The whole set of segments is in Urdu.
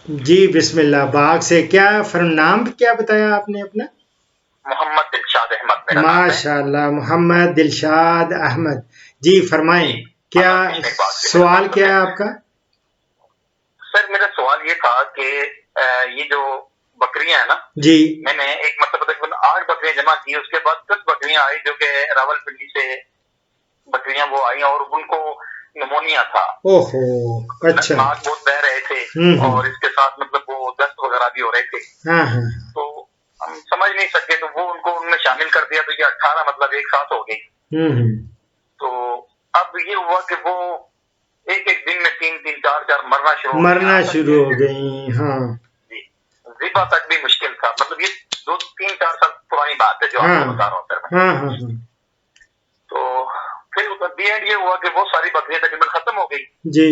جی بسم اللہ. باغ سے کیا نام کیا بتایا آپ نے اپنا؟ محمد دلشاد احمد میرا نام ہے. ماشاء اللہ محمد دلشاد احمد. جی فرمائیں جی کیا اللہ پاک سے سوال کیا ہے آپ کا؟ سر میرا سوال یہ تھا کہ یہ جو بکریاں ہیں نا، جی میں نے ایک مرتبہ تقریباً 8 بکریاں جمع کی، اس کے بعد 10 بکریاں آئی جو کہ راول پنڈی سے بکریاں وہ آئی اور ان کو نمونیا تھا. اوہو اچھا. ناک بہت بہ رہے تھے اور اس کے ساتھ مطلب وہ دست وغیرہ بھی ہو رہے تھے. ہاں ہاں تو ہم سمجھ نہیں سکے تو وہ ان کو ان میں شامل کر دیا، تو یہ 18 مطلب ایک ساتھ ہو گئی. تو اب یہ ہوا کہ وہ ایک ایک دن میں 3 4 مرنا شروع ہو گئی. ہاں جی ذبح تک بھی مشکل تھا. مطلب یہ 2 3 4 سال پرانی بات ہے جو آپ کو بتا رہا ہوں سر میں. ہاں ہاں ہاں تو پھر دی اینڈ یہ ہوا کہ وہ ساری بکریاں تقریباً ختم ہو گئی. جی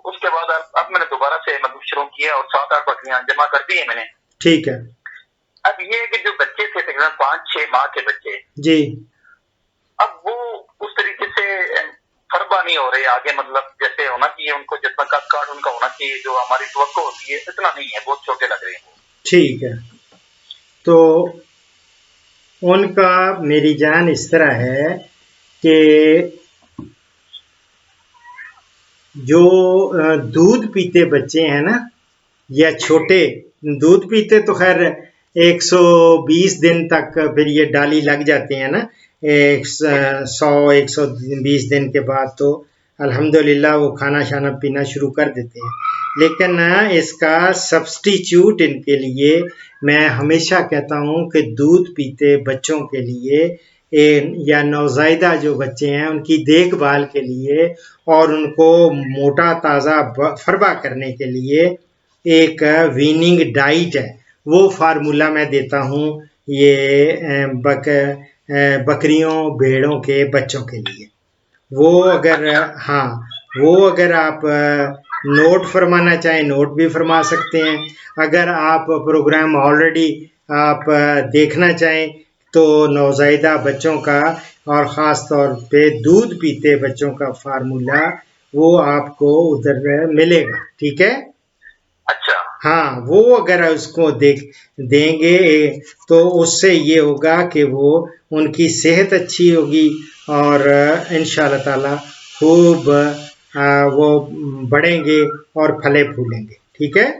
اس کے بعد اب میں نے دوبارہ سے مطلب شروع کیا اور 7 8 بکریاں جمع کر دی ہیں میں نے. ٹھیک ہے. اب یہ ہے کہ جو بچے تھے تقریباً 5 6 ماہ کے بچے، جی اب وہ اس طریقے سے فربا نہیں ہو رہے آگے، مطلب جیسے ہونا چاہیے ان کو جتنا قد کاٹ ان کا ہونا چاہیے جو ہماری توقع ہوتی ہے اتنا نہیں ہے، بہت چھوٹے لگ رہے ہیں. ٹھیک ہے. تو ان کا میری جان اس طرح ہے کہ جو دودھ پیتے بچے ہیں نا یا چھوٹے دودھ پیتے تو خیر 120 دن تک پھر یہ ڈالی لگ جاتے ہیں نا، 100 120 دن کے بعد تو الحمدللہ وہ کھانا شانا پینا شروع کر دیتے ہیں. لیکن اس کا سبسٹیچیوٹ ان کے لیے میں ہمیشہ کہتا ہوں کہ دودھ پیتے بچوں کے لیے یا نوزائیدہ جو بچے ہیں ان کی دیکھ بھال کے لیے اور ان کو موٹا تازہ فربا کرنے کے لیے ایک ویننگ ڈائٹ ہے، وہ فارمولا میں دیتا ہوں یہ بکریوں بھیڑوں کے بچوں کے لیے. وہ اگر آپ نوٹ فرمانا چاہیں نوٹ بھی فرما سکتے ہیں. اگر آپ پروگرام آلریڈی آپ دیکھنا چاہیں تو نوزائیدہ بچوں کا اور خاص طور پہ دودھ پیتے بچوں کا فارمولا وہ آپ کو ادھر ملے گا. ٹھیک ہے. اچھا ہاں وہ اگر اس کو دیں گے تو اس سے یہ ہوگا کہ وہ ان کی صحت اچھی ہوگی اور انشاءاللہ تعالی خوب وہ بڑھیں گے اور پھلے پھولیں گے. ٹھیک ہے.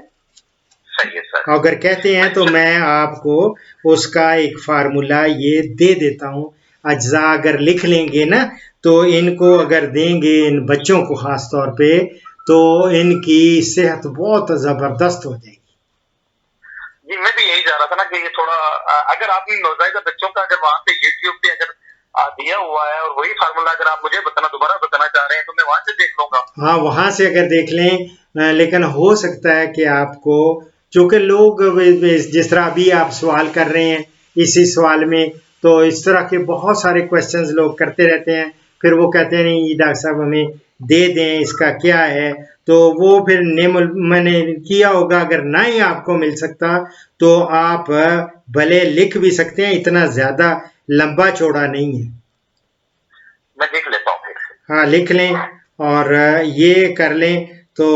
صحیح ہے سر. اگر کہتے ہیں تو میں آپ کو اس کا ایک فارمولا یہ دے دیتا ہوں. اجزاء اگر لکھ لیں گے نا تو ان کو اگر دیں گے ان بچوں کو خاص طور پہ تو ان کی صحت بہت زبردست ہو جائے گی. جی میں بھی یہی چاہ رہا تھا نا کہ یہ تھوڑا اگر آپ نے نوزائیدہ بچوں کا اگر وہاں پہ یوٹیوب پہ اگر دیا ہوا ہے اور وہی فارمولا اگر آپ مجھے دوبارہ بتانا چاہ رہے ہیں تو میں وہاں سے دیکھ لوں گا. ہاں وہاں سے اگر دیکھ لیں لیکن ہو سکتا ہے کہ آپ کو چونکہ لوگ جس طرح ابھی آپ سوال کر رہے ہیں اسی سوال میں تو اس طرح کے بہت سارے کوشچنز لوگ کرتے رہتے ہیں، پھر وہ کہتے ہیں نہیں ڈاکٹر صاحب ہمیں دے دیں اس کا کیا ہے، تو وہ پھر میں نے کیا ہوگا اگر نہ ہی آپ کو مل سکتا تو آپ بھلے لکھ بھی سکتے ہیں، اتنا زیادہ لمبا چوڑا نہیں ہے. میں دیکھ لیتا ہوں پھر. ہاں لکھ لیں اور یہ کر لیں تو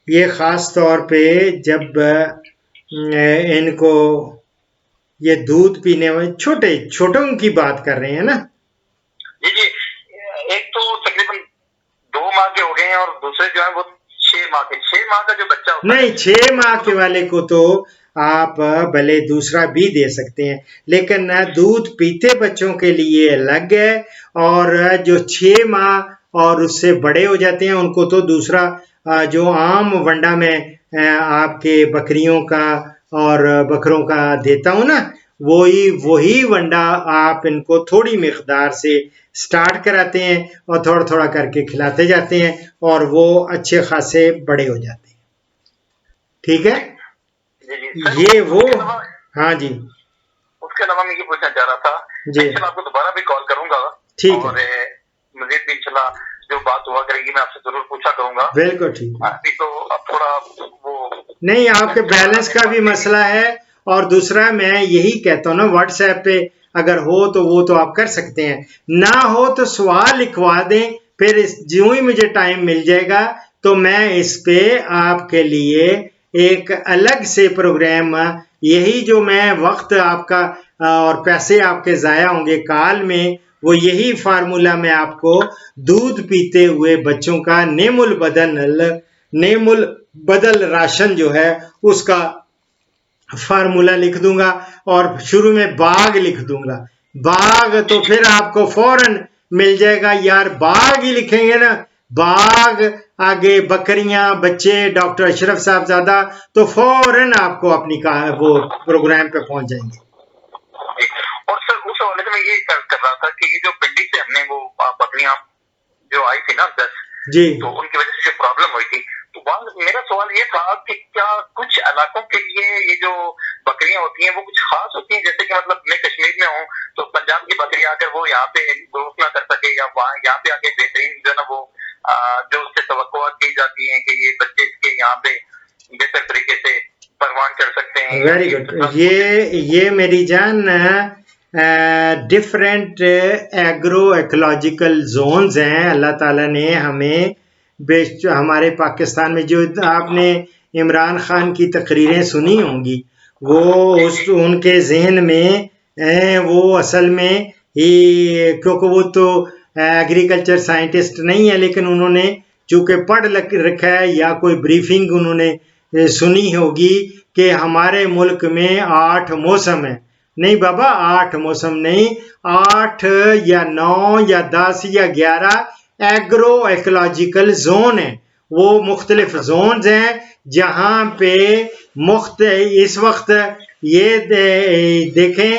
یہ خاص طور پہ جب ان کو یہ دودھ پینے والے چھوٹوں کی بات کر رہے ہیں نا. جی ایک تو تقریباً 2 ماہ کے ہو گئے ہیں اور دوسرے جو ہیں وہ 6 ماہ کے. 6 ماہ کا جو بچہ ہوتا نہیں 6 ماہ کے والے کو تو آپ بھلے دوسرا بھی دے سکتے ہیں لیکن دودھ پیتے بچوں کے لیے الگ ہے اور جو 6 ماہ اور اس سے بڑے ہو جاتے ہیں ان کو تو دوسرا جو عام ونڈا میں آپ کے بکریوں کا اور بکروں کا دیتا ہوں نا وہی ونڈا آپ ان کو تھوڑی مقدار سے سٹارٹ کراتے ہیں اور تھوڑا تھوڑا کر کے کھلاتے جاتے ہیں اور وہ اچھے خاصے بڑے ہو جاتے ہیں. ٹھیک ہے. یہ وہ ہاں جی اس کے علاوہ میں یہ پوچھنا چاہ رہا تھا جی میں آپ کو دوبارہ بھی کال کروں گا ٹھیک اور ہے مزید بھی انشاءاللہ جو بات ہوا کرے گی میں آپ سے ضرور پوچھا کروں گا. بالکل ٹھیک ہے. ابھی تو اب تھوڑا وہ نہیں آپ کے بیلنس کا بھی مسئلہ ہے اور دوسرا میں یہی کہتا ہوں نا واٹس ایپ پہ اگر ہو تو وہ تو آپ کر سکتے ہیں، نہ ہو تو سوال لکھوا دیں، پھر جو ہی مجھے ٹائم مل جائے گا تو میں اس پہ آپ کے لیے ایک الگ سے پروگرام، یہی جو میں وقت آپ کا اور پیسے آپ کے ضائع ہوں گے کال میں، وہ یہی فارمولا میں آپ کو دودھ پیتے ہوئے بچوں کا نیم البدل راشن جو ہے اس کا فارمولا لکھ دوں گا، اور شروع میں باغ لکھ دوں گا. باغ تو پھر آپ کو فوراً مل جائے گا یار، باغ ہی لکھیں گے نا، باغ آگے بکریاں بچے ڈاکٹر اشرف صاحبزادہ، تو فوراً آپ کو اپنی وہ پروگرام پہ پہنچ جائیں گے. اور سر اس حوالے سے میں یہ کر رہا تھا کہ یہ جو پنڈی سے ہم نے وہ بکریاں جو آئی تھی نا 10 جی، تو ان کی وجہ سے جو پرابلم ہوئی تھی، تو میرا سوال یہ تھا کہ کیا کچھ علاقوں کے لیے یہ جو بکریاں ہوتی ہیں وہ کچھ خاص ہوتی ہیں، جیسے کہ مطلب میں کشمیر میں ہوں تو پنجاب کی بکری آ کر وہ یہاں پہ گروتھ نہ کر سکے، یا یہاں پہ آ کے بہترین جو ہے نا وہ جو اس سے توقعات کی جاتی ہیں کہ یہ بچے اس کے یہاں پہ بہتر طریقے سے پروان چڑھ سکتے ہیں. Very good. یہ میری جان ڈفرینٹ ایگرو ایکولوجیکل زونز ہیں. اللہ تعالیٰ نے ہمیں ہمارے پاکستان میں، جو آپ نے عمران خان کی تقریریں سنی ہوں گی، وہ ان کے ذہن میں وہ اصل میں ہی، کیونکہ وہ تو ایگریکلچر سائنٹسٹ نہیں ہے، لیکن انہوں نے چونکہ پڑھ رکھا ہے یا کوئی بریفنگ انہوں نے سنی ہوگی کہ ہمارے ملک میں 8 موسم ہیں. نہیں بابا، 8 موسم نہیں، 8 یا 9 یا 10 یا 11 ایگرو ایکولوجیکل زون ہیں. وہ مختلف زونز ہیں جہاں پہ اس وقت یہ دیکھیں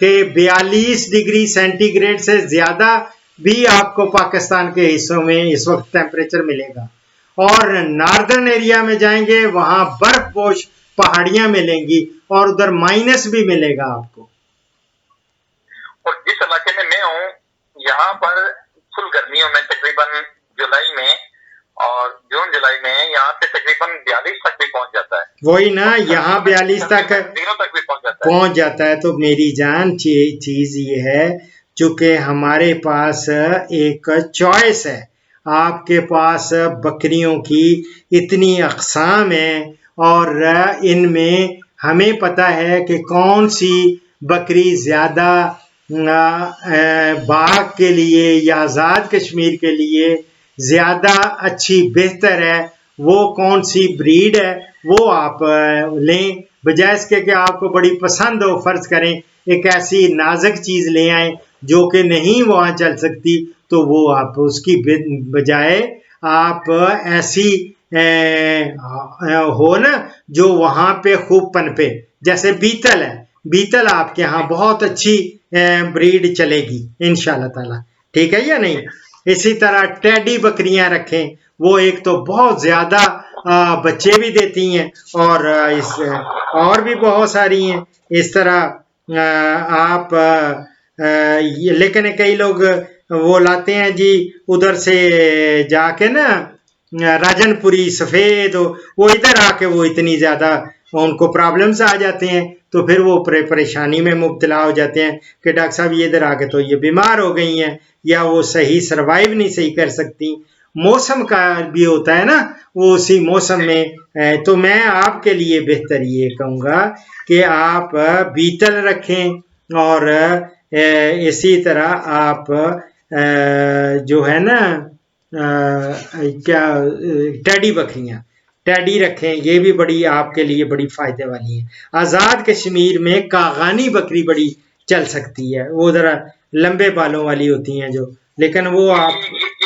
کہ 42 ڈگری سینٹی گریڈ سے زیادہ بھی آپ کو پاکستان کے حصوں میں اس وقت ٹیمپریچر ملے گا. اور ناردرن ایریا میں جائیں گے وہاں برف پوش پہاڑیاں ملیں گی، اور ادھر مائنس بھی ملے گا آپ کو. اور جس علاقے میں ہوں یہاں پر فل گرمیوں میں تقریباً جولائی میں اور جون جولائی میں یہاں سے تقریباً 42 تک بھی پہنچ جاتا ہے. وہی نا، یہاں 42 تک بھی پہنچ جاتا ہے. تو میری جان چیز یہ ہے، چونکہ ہمارے پاس ایک چوائس ہے. آپ کے پاس بکریوں کی اتنی اقسام ہیں، اور ان میں ہمیں پتہ ہے کہ کون سی بکری زیادہ باغ کے لیے یا آزاد کشمیر کے لیے زیادہ اچھی بہتر ہے، وہ کون سی بریڈ ہے وہ آپ لیں، بجائے اس کے کہ آپ کو بڑی پسند ہو. فرض کریں ایک ایسی نازک چیز لے آئیں جو کہ نہیں وہاں چل سکتی، تو وہ آپ اس کی بجائے آپ ایسی ہو نا جو وہاں پہ خوب پنپے. جیسے بیتل ہے، بیتل آپ کے ہاں بہت اچھی بریڈ چلے گی انشاءاللہ تعالی، ٹھیک ہے یا نہیں. اسی طرح ٹیڈی بکریاں رکھیں، وہ ایک تو بہت زیادہ بچے بھی دیتی ہیں، اور بھی بہت ساری ہیں اس طرح. آپ لیکن کئی لوگ وہ لاتے ہیں جی ادھر سے جا کے نا راجن پوری سفید، وہ ادھر آ کے وہ اتنی زیادہ ان کو پرابلمز آ جاتے ہیں، تو پھر وہ پریشانی میں مبتلا ہو جاتے ہیں کہ ڈاکٹر صاحب یہ ادھر آ کے تو یہ بیمار ہو گئی ہیں، یا وہ صحیح سروائیو نہیں صحیح کر سکتی. موسم کا بھی ہوتا ہے نا، وہ اسی موسم میں. تو میں آپ کے لیے بہتر یہ کہوں گا کہ آپ بیتل رکھیں، اور اسی طرح آپ جو ہے نا کیا ٹیڈی بکریاں ٹیڈی رکھیں، یہ بھی بڑی آپ کے لیے بڑی فائدے والی ہیں. آزاد کشمیر میں کاغانی بکری بڑی چل سکتی ہے، وہ ذرا لمبے بالوں والی ہوتی ہیں جو، لیکن وہ آپ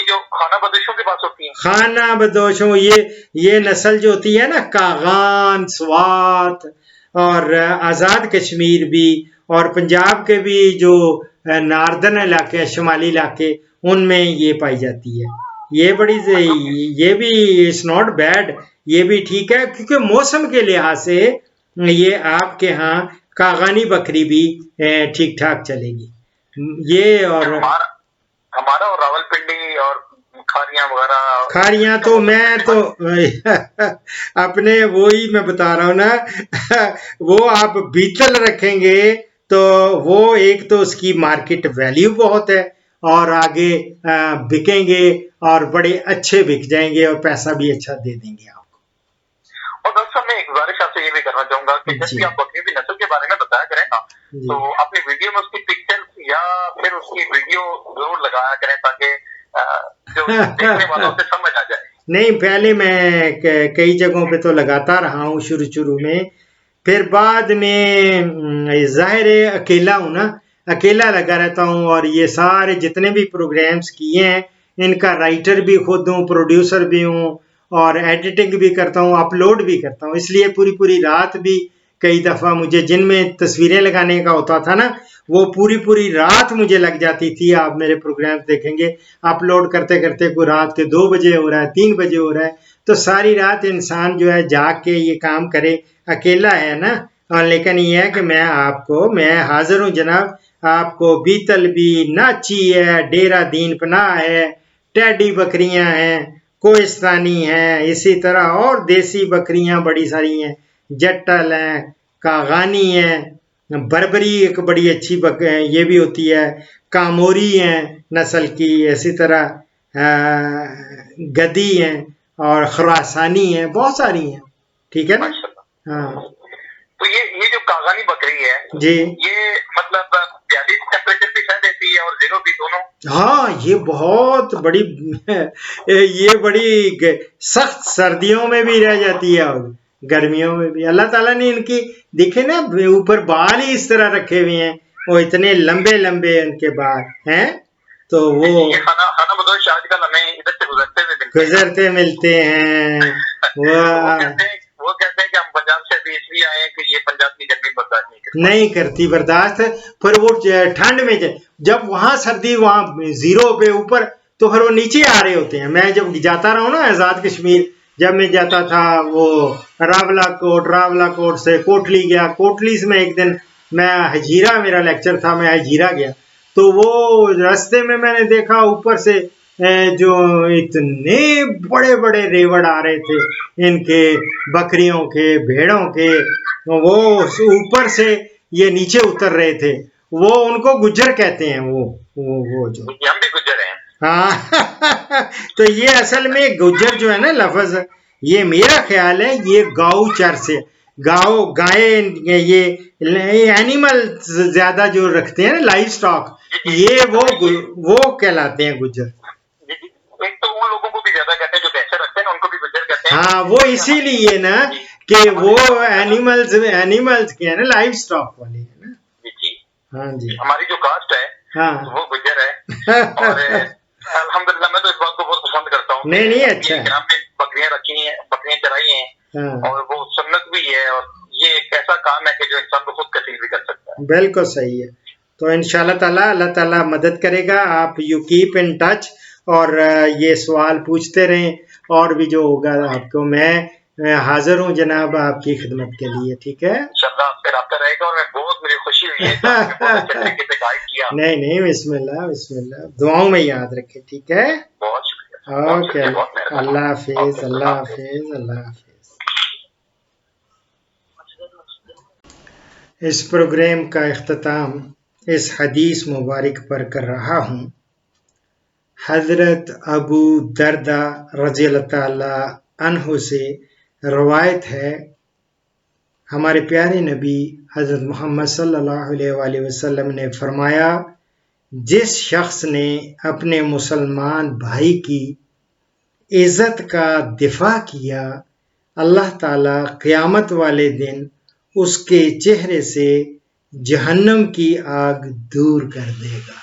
جو خانہ بدوشوں کے پاس ہوتی ہیں، خانہ بدوشوں، یہ نسل جو ہوتی ہے نا کاغان، سوات، اور آزاد کشمیر بھی، اور پنجاب کے بھی جو ناردرن علاقے شمالی علاقے، ان میں یہ پائی جاتی ہے. یہ بھی اٹس ناٹ بیڈ، یہ بھی ٹھیک ہے، کیونکہ موسم کے لحاظ سے یہ آپ کے ہاں کاغانی بکری بھی ٹھیک ٹھاک چلے گی. یہ اور ہمارا اور راول پنڈی اور کھاریاں وغیرہ، کھاریاں تو میں تو اپنے وہی میں بتا رہا ہوں نا، وہ آپ بیتل رکھیں گے تو وہ ایک تو اس کی مارکیٹ ویلیو بہت ہے، اور آگے بکیں گے اور بڑے اچھے بک جائیں گے اور پیسہ بھی اچھا دے دیں گے آپ کو. اور ڈاکٹر صاحب میں ایک گزارش آپ سے یہ بھی کرنا چاہوں گا کہ جب بھی آپ بکریوں کی نسل کے بارے میں بتایا کریں نا تو اپنی ویڈیو میں اس کی پکچر یا پھر اس کی ویڈیو ضرور لگایا کریں تاکہ جو دیکھنے والوں سے سمجھ آ جائے. نہیں پہلے میں کئی جگہوں پہ تو لگاتا رہا ہوں شروع میں، پھر بعد میں ظاہر ہے اکیلا ہوں نا، اکیلا لگا رہتا ہوں اور یہ سارے جتنے بھی پروگرامز کیے ہیں ان کا رائٹر بھی خود ہوں، پروڈیوسر بھی ہوں اور ایڈیٹنگ بھی کرتا ہوں، اپلوڈ بھی کرتا ہوں. اس لیے پوری رات بھی کئی دفعہ مجھے جن میں تصویریں لگانے کا ہوتا تھا نا وہ پوری رات مجھے لگ جاتی تھی. آپ میرے پروگرام دیکھیں گے اپلوڈ کرتے کرتے کوئی رات کے 2 بجے ہو رہا ہے، 3 بجے ہو رہا ہے، تو ساری رات انسان جو ہے جاگ کے یہ کام کرے، اکیلا ہے نا. لیکن یہ ہے کہ میں حاضر ہوں جناب، آپ کو بیتل بھی، ناچی ہے، ڈیرہ دین پناہ ہے، ٹیڈی بکریاں ہیں، کوہستانی ہیں، اسی طرح اور دیسی بکریاں بڑی ساری ہیں، جٹل ہیں، کاغانی ہیں، بربری ایک بڑی اچھی یہ بھی ہوتی ہے، کاموری ہیں نسل کی، اسی طرح گدی ہیں اور خراسانی ہیں، بہت ساری ہیں. ٹھیک ہے نا؟ ہاں. تو یہ جو کاغانی بکری ہے جی یہ مطلب 42 ٹیمپریچر بھی سہ دیتی ہے اور 0 بھی دونوں؟ ہاں یہ بہت بڑی یہ بڑی سخت سردیوں میں بھی رہ جاتی ہے اور گرمیوں میں بھی. اللہ تعالیٰ نے ان کی دیکھے نا اوپر بال ہی اس طرح رکھے ہوئے ہیں، وہ اتنے لمبے ان کے بال ہیں. تو وہ خانہ بدوش آج کل ہمیں ادھر سے گزرتے ملتے ہیں. وہ کہتے ہیں کہ ہم پنجاب سے بھی اس لیے آئے ہیں کہ یہ پنجاب کی گرمی برداشت نہیں کرتی برداشت. پھر وہ ٹھنڈ میں جب وہاں سردی وہاں 0 پہ اوپر تو پھر وہ نیچے آ رہے ہوتے ہیں. میں جب جاتا رہا ہوں نا آزاد کشمیر، جب میں جاتا تھا وہ راولا کوٹ سے کوٹلی گیا، کوٹلی سے میں ایک دن میں ہجیرا میرا لیکچر تھا، میں ہجیرا گیا تو وہ راستے میں نے دیکھا اوپر سے جو اتنے بڑے ریوڑ آ رہے تھے ان کے بکریوں کے، بھیڑوں کے، وہ اوپر سے یہ نیچے اتر رہے تھے. وہ ان کو گجر کہتے ہیں، وہ جو ہم بھی گجر ہیں. ہاں تو یہ اصل میں گجر جو ہے نا لفظ، یہ میرا خیال ہے یہ گاؤچر سے گائے یہ اینیمل زیادہ جو رکھتے ہیں نا لائف سٹاک، یہ وہ کہلاتے ہیں گجر. ایک تو ان لوگوں کو بھی زیادہ کہتے ہیں جو پیسے رکھتے ہیں ان کو بھی گجر کہتے ہیں. ہاں وہ اسی لیے نا کہ وہ اینیملز کے ہیں نا، لائف سٹاک والے ہیں نا. جی ہاں جی ہماری جو کاسٹ ہے ہاں وہ گجر ہے. اور الحمدللہ میں تو اس بات کو بہت پسند کرتا ہوں. نہیں اچھا ہے. ہم نے بکریاں رکھی ہیں، بکریاں چرائی ہیں اور وہ سنت بھی ہے اور یہ ایک ایسا کام ہے کہ جو انسان کو خود کثیر بھی کر سکتا ہے. بالکل صحیح ہے. تو انشاءاللہ تعالیٰ اللہ تعالیٰ مدد کرے گا. آپ یو کیپ ان ٹچ اور یہ سوال پوچھتے رہیں، اور بھی جو ہوگا آپ کو میں حاضر ہوں جناب آپ کی خدمت کے لیے. ٹھیک ہے انشاءاللہ آپ سے رابطہ رہے گا اور بہت مجھے خوشی ہوئی ہے. نہیں بسم اللہ دعاؤں میں یاد رکھے. ٹھیک ہے، بہت شکریہ. اوکے، اللہ حافظ. اللہ حافظ. اللہ حافظ. اس پروگرام کا اختتام اس حدیث مبارک پر کر رہا ہوں. حضرت ابو دردہ رضی اللہ تعالی عنہ سے روایت ہے، ہمارے پیارے نبی حضرت محمد صلی اللہ علیہ وآلہ وسلم نے فرمایا، جس شخص نے اپنے مسلمان بھائی کی عزت کا دفاع کیا، اللہ تعالیٰ قیامت والے دن اس کے چہرے سے جہنم کی آگ دور کر دے گا.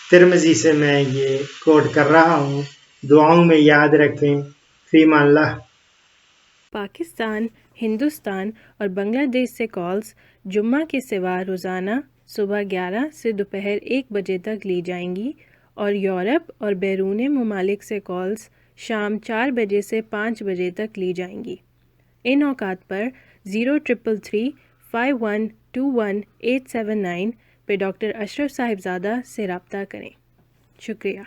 ترمذی سے میں یہ کوٹ کر رہا ہوں. دعاؤں میں یاد رکھیں. فی امان اللہ. پاکستان، ہندوستان اور بنگلہ دیش سے کالز جمعہ کے سوا روزانہ صبح 11 سے دوپہر 1 بجے تک لی جائیں گی، اور یورپ اور بیرون ممالک سے کالز شام 4 بجے سے 5 بجے تک لی جائیں گی. ان اوقات پر 0333 5121 879 پہ ڈاکٹر اشرف صاحبزادہ سے رابطہ کریں. شکریہ.